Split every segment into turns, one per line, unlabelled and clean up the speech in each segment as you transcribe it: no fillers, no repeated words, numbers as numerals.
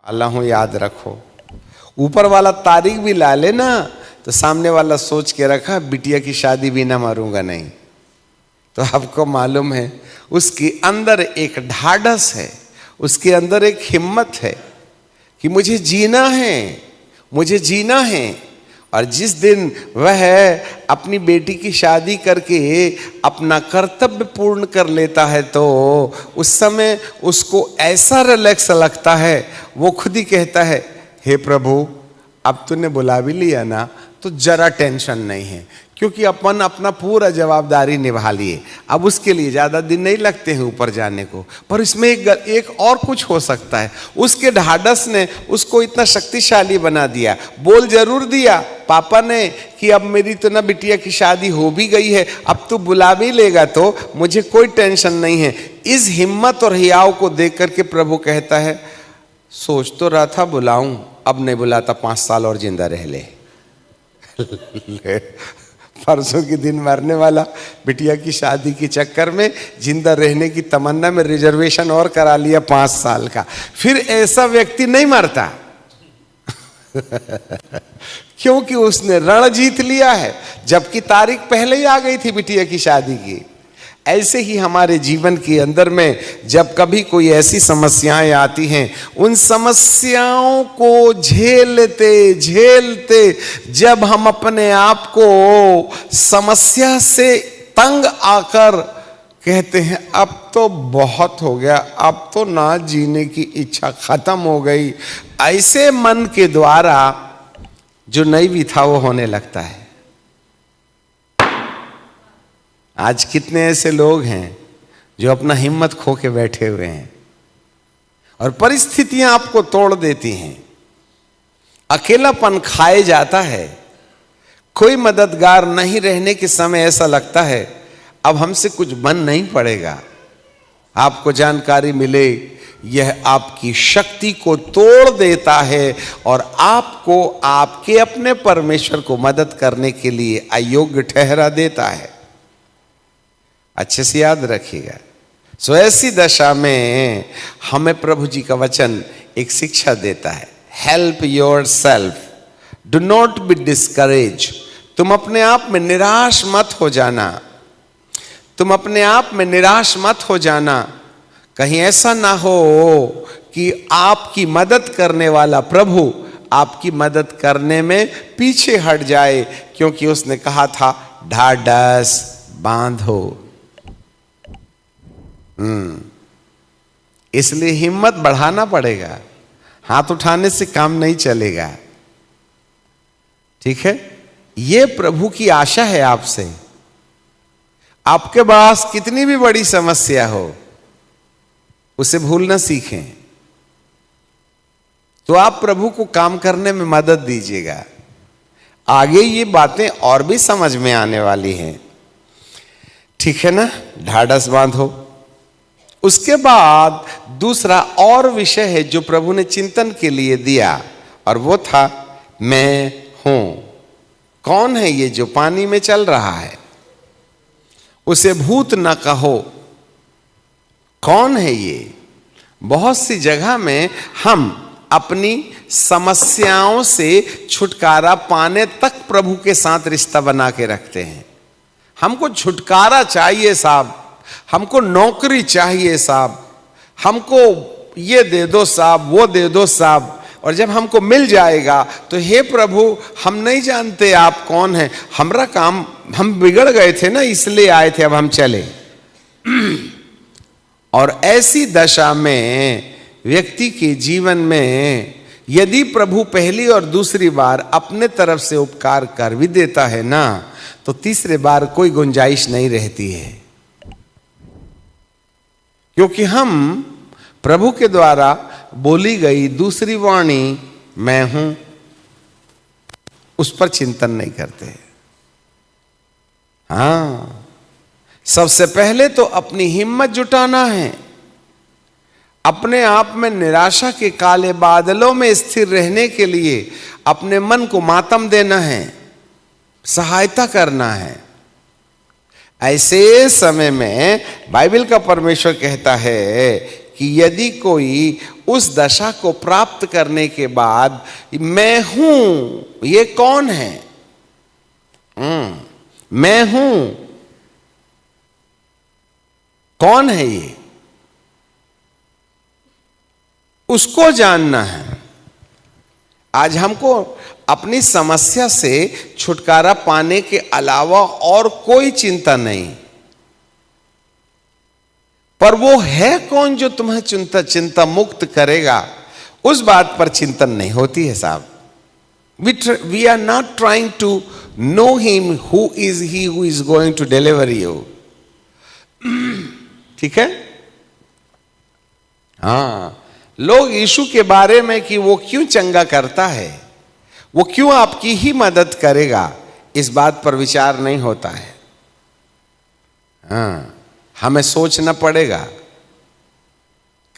अल्लाह हूं याद रखो। ऊपर वाला तारीख भी ला ले ना तो सामने वाला सोच के रखा बिटिया की शादी भी ना मारूंगा नहीं। तो आपको मालूम है उसके अंदर एक ढाढ़स है, उसके अंदर एक हिम्मत है कि मुझे जीना है, मुझे जीना है। और जिस दिन वह अपनी बेटी की शादी करके अपना कर्तव्य पूर्ण कर लेता है तो उस समय उसको ऐसा रिलैक्स लगता है, वो खुद ही कहता है हे प्रभु अब तूने बुला भी लिया ना तो जरा टेंशन नहीं है, क्योंकि अपन अपना पूरा जवाबदारी निभा लिए। अब उसके लिए ज़्यादा दिन नहीं लगते हैं ऊपर जाने को। पर इसमें एक और कुछ हो सकता है, उसके ढाढ़स ने उसको इतना शक्तिशाली बना दिया। बोल जरूर दिया पापा ने कि अब मेरी तो ना बिटिया की शादी हो भी गई है, अब तू बुला भी लेगा तो मुझे कोई टेंशन नहीं है। इस हिम्मत और हियाव को देख करके प्रभु कहता है सोच तो रहा था बुलाऊं, अब नहीं बुलाता, 5 साल और जिंदा रह ले। परसों के दिन मरने वाला बिटिया की शादी के चक्कर में जिंदा रहने की तमन्ना में रिजर्वेशन और करा लिया 5 साल का। फिर ऐसा व्यक्ति नहीं मरता क्योंकि उसने रण जीत लिया है, जबकि तारीख पहले ही आ गई थी बिटिया की शादी की। ऐसे ही हमारे जीवन के अंदर में जब कभी कोई ऐसी समस्याएं आती हैं, उन समस्याओं को झेलते झेलते जब हम अपने आप को समस्या से तंग आकर कहते हैं अब तो बहुत हो गया, अब तो ना जीने की इच्छा खत्म हो गई, ऐसे मन के द्वारा जो नहीं भी था वो होने लगता है। आज कितने ऐसे लोग हैं जो अपना हिम्मत खो के बैठे हुए हैं और परिस्थितियां आपको तोड़ देती हैं, अकेलापन खाए जाता है, कोई मददगार नहीं रहने के समय ऐसा लगता है अब हमसे कुछ बन नहीं पड़ेगा। आपको जानकारी मिले यह आपकी शक्ति को तोड़ देता है और आपको आपके अपने परमेश्वर को मदद करने के लिए अयोग्य ठहरा देता है। अच्छे से याद रखिएगा। सो ऐसी दशा में हमें प्रभु जी का वचन एक शिक्षा देता है, help your self, do not be discourage. तुम अपने आप में निराश मत हो जाना, तुम अपने आप में निराश मत हो जाना। कहीं ऐसा ना हो कि आपकी मदद करने वाला प्रभु आपकी मदद करने में पीछे हट जाए, क्योंकि उसने कहा था ढाढ़स बांधो। इसलिए हिम्मत बढ़ाना पड़ेगा, हाथ उठाने से काम नहीं चलेगा। ठीक है, ये प्रभु की आशा है आपसे। आपके पास कितनी भी बड़ी समस्या हो उसे भूलना सीखें, तो आप प्रभु को काम करने में मदद दीजिएगा। आगे ये बातें और भी समझ में आने वाली हैं। ठीक है ना, ढाढ़स बांधो। उसके बाद दूसरा और विषय है जो प्रभु ने चिंतन के लिए दिया, और वो था मैं हूं। कौन है ये जो पानी में चल रहा है? उसे भूत न कहो। कौन है ये? बहुत सी जगह में हम अपनी समस्याओं से छुटकारा पाने तक प्रभु के साथ रिश्ता बना के रखते हैं। हमको छुटकारा चाहिए साहब, हमको नौकरी चाहिए साहब, हमको ये दे दो साहब, वो दे दो साहब, और जब हमको मिल जाएगा तो हे प्रभु हम नहीं जानते आप कौन हैं, हमारा काम, हम बिगड़ गए थे ना इसलिए आए थे, अब हम चले। और ऐसी दशा में व्यक्ति के जीवन में यदि प्रभु पहली और दूसरी बार अपने तरफ से उपकार कर भी देता है ना, तो तीसरे बार कोई गुंजाइश नहीं रहती है, क्योंकि हम प्रभु के द्वारा बोली गई दूसरी वाणी मैं हूं उस पर चिंतन नहीं करते। हाँ, सबसे पहले तो अपनी हिम्मत जुटाना है, अपने आप में निराशा के काले बादलों में स्थिर रहने के लिए अपने मन को मातम देना है, सहायता करना है। ऐसे समय में बाइबल का परमेश्वर कहता है कि यदि कोई उस दशा को प्राप्त करने के बाद मैं हूं, ये कौन है? मैं हूं, कौन है ये? उसको जानना है। आज हमको अपनी समस्या से छुटकारा पाने के अलावा और कोई चिंता नहीं, पर वो है कौन जो तुम्हें चिंता मुक्त करेगा, उस बात पर चिंतन नहीं होती है साहब। We are not trying to know him who is he who is going to deliver you. ठीक है? हाँ, लोग यीशु के बारे में कि वो क्यों चंगा करता है, वो क्यों आपकी ही मदद करेगा, इस बात पर विचार नहीं होता है। हाँ, हमें सोचना पड़ेगा।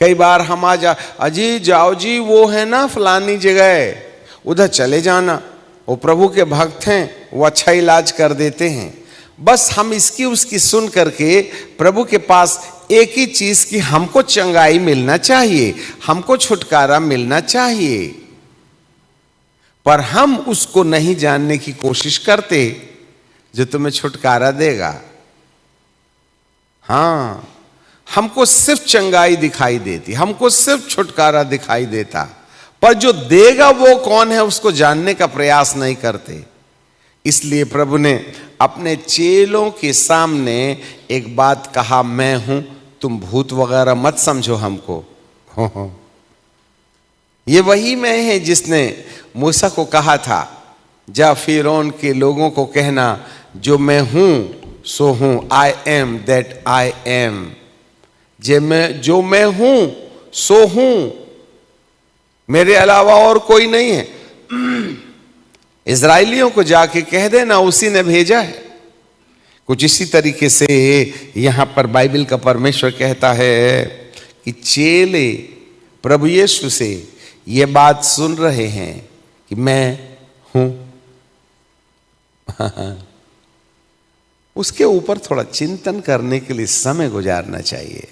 कई बार हम अजी जाओ जी, वो है ना फलानी जगह, उधर चले जाना, वो प्रभु के भक्त हैं, वो अच्छा इलाज कर देते हैं। बस हम इसकी उसकी सुन करके प्रभु के पास एक ही चीज की, हमको चंगाई मिलना चाहिए, हमको छुटकारा मिलना चाहिए, पर हम उसको नहीं जानने की कोशिश करते जो तुम्हें छुटकारा देगा। हाँ, हमको सिर्फ चंगाई दिखाई देती, हमको सिर्फ छुटकारा दिखाई देता, पर जो देगा वो कौन है उसको जानने का प्रयास नहीं करते। इसलिए प्रभु ने अपने चेलों के सामने एक बात कहा, मैं हूं, तुम भूत वगैरह मत समझो हमको। हो। ये वही मैं है जिसने मूसा को कहा था, जा फिरौन के लोगों को कहना, जो मैं हूं सो हूं, I am that I am. जो मैं हूं सो हूं, मेरे अलावा और कोई नहीं है। इजराइलियों को जाके कह देना, उसी ने भेजा है। कुछ इसी तरीके से यहां पर बाइबल का परमेश्वर कहता है कि चेले प्रभु यीशु से ये बात सुन रहे हैं कि मैं हूं। उसके ऊपर थोड़ा चिंतन करने के लिए समय गुजारना चाहिए।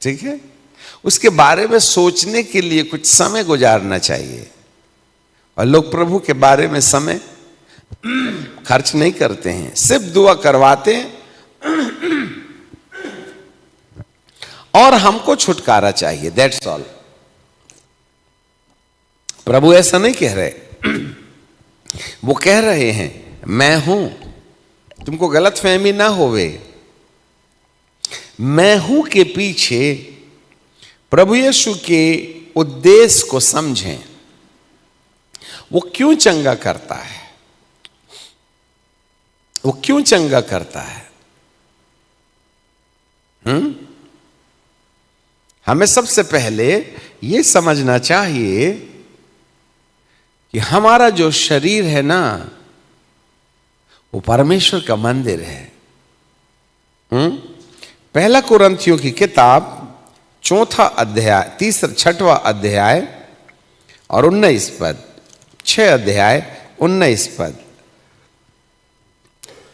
ठीक है? उसके बारे में सोचने के लिए कुछ समय गुजारना चाहिए। और लोग प्रभु के बारे में समय खर्च नहीं करते हैं, सिर्फ दुआ करवाते हैं और हमको छुटकारा चाहिए, दैट्स ऑल। प्रभु ऐसा नहीं कह रहे, वो कह रहे हैं मैं हूं। तुमको गलत फहमी ना होवे, मैं हूं के पीछे प्रभु यीशु के उद्देश्य को समझें। वो क्यों चंगा करता है, वो क्यों चंगा करता है। हमें सबसे पहले यह समझना चाहिए कि हमारा जो शरीर है ना, वो परमेश्वर का मंदिर है। पहला कुरिन्थियों की किताब 4 अध्याय 6वां अध्याय और 19 पद, 6 अध्याय 19 पद।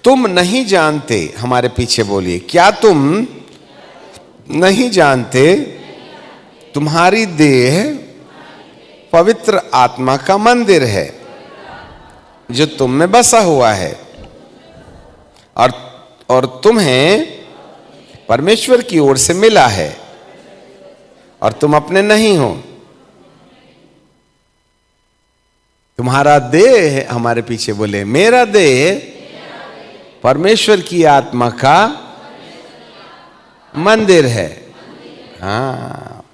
तुम नहीं जानते, हमारे पीछे बोलिए, क्या तुम नहीं जानते तुम्हारी देह पवित्र आत्मा का मंदिर है जो तुम में बसा हुआ है और तुम्हें परमेश्वर की ओर से मिला है और तुम अपने नहीं हो। तुम्हारा देह, हमारे पीछे बोले, मेरा देह परमेश्वर की आत्मा का मंदिर है। हाँ,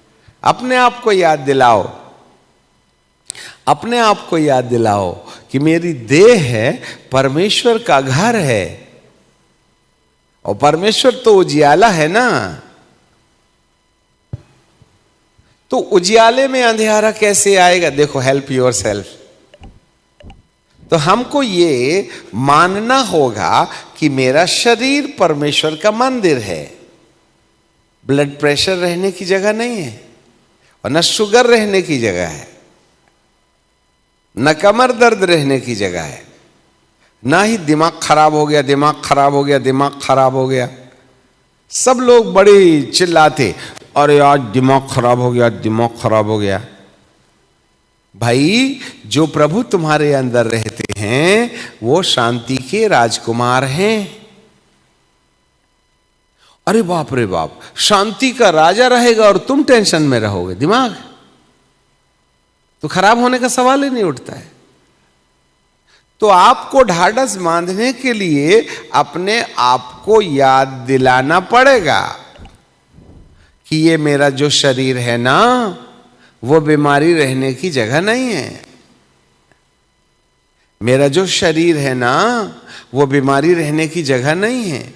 अपने आप को याद दिलाओ, अपने आप को याद दिलाओ कि मेरी देह है, परमेश्वर का घर है। और परमेश्वर तो उजियाला है ना, तो उजियाले में अंधेरा कैसे आएगा? देखो, हेल्प योर सेल्फ। तो हमको ये मानना होगा कि मेरा शरीर परमेश्वर का मंदिर है। ब्लड प्रेशर रहने की जगह नहीं है, और न शुगर रहने की जगह है, न कमर दर्द रहने की जगह है, ना ही दिमाग खराब हो गया, दिमाग खराब हो गया, दिमाग खराब हो गया। सब लोग बड़े चिल्लाते, अरे आज दिमाग खराब हो गया, दिमाग खराब हो गया। भाई जो प्रभु तुम्हारे अंदर रहते हैं वो शांति के राजकुमार हैं। अरे बाप रे बाप, शांति का राजा रहेगा और तुम टेंशन में रहोगे, दिमाग तो खराब होने का सवाल ही नहीं उठता है। तो आपको ढाढ़स बांधने के लिए अपने आप को याद दिलाना पड़ेगा कि ये मेरा जो शरीर है ना, वो बीमारी रहने की जगह नहीं है। मेरा जो शरीर है ना, वो बीमारी रहने की जगह नहीं है।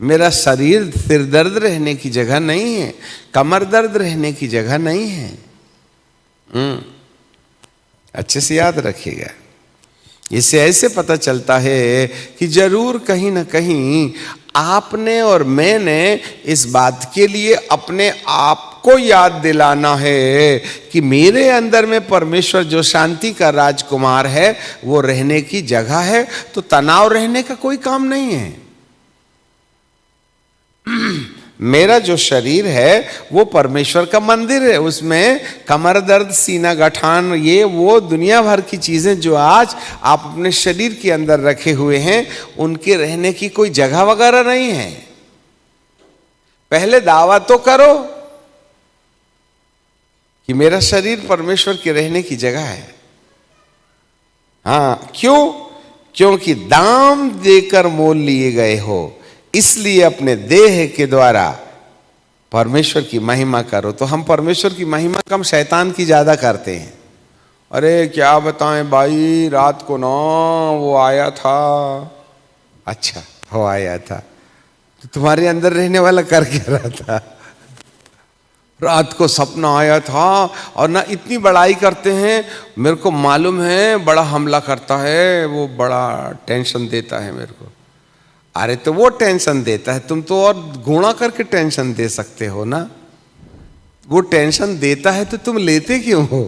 मेरा शरीर सिर दर्द रहने की जगह नहीं है, कमर दर्द रहने की जगह नहीं है। अच्छे से याद रखिएगा। इससे ऐसे पता चलता है कि जरूर कहीं ना कहीं आपने और मैंने इस बात के लिए अपने आप को याद दिलाना है कि मेरे अंदर में परमेश्वर जो शांति का राजकुमार है वो रहने की जगह है। तो तनाव रहने का कोई काम नहीं है। मेरा जो शरीर है वो परमेश्वर का मंदिर है, उसमें कमर दर्द, सीना गठान, ये वो दुनिया भर की चीजें जो आज आप अपने शरीर के अंदर रखे हुए हैं, उनके रहने की कोई जगह वगैरह नहीं है। पहले दावा तो करो कि मेरा शरीर परमेश्वर के रहने की जगह है। हाँ, क्यों? क्योंकि दाम देकर मोल लिए गए हो, इसलिए अपने देह के द्वारा परमेश्वर की महिमा करो। तो हम परमेश्वर की महिमा कम शैतान की ज्यादा करते हैं। अरे क्या बताएं भाई, रात को ना वो आया था। अच्छा, वो आया था तो तुम्हारे अंदर रहने वाला कर क्या रहा था? रात को सपना आया था। और ना इतनी बड़ाई करते हैं, मेरे को मालूम है बड़ा हमला करता है, वो बड़ा टेंशन देता है मेरे को। अरे तो वो टेंशन देता है, तुम तो और गुणा करके टेंशन दे सकते हो ना। वो टेंशन देता है तो तुम लेते क्यों हो?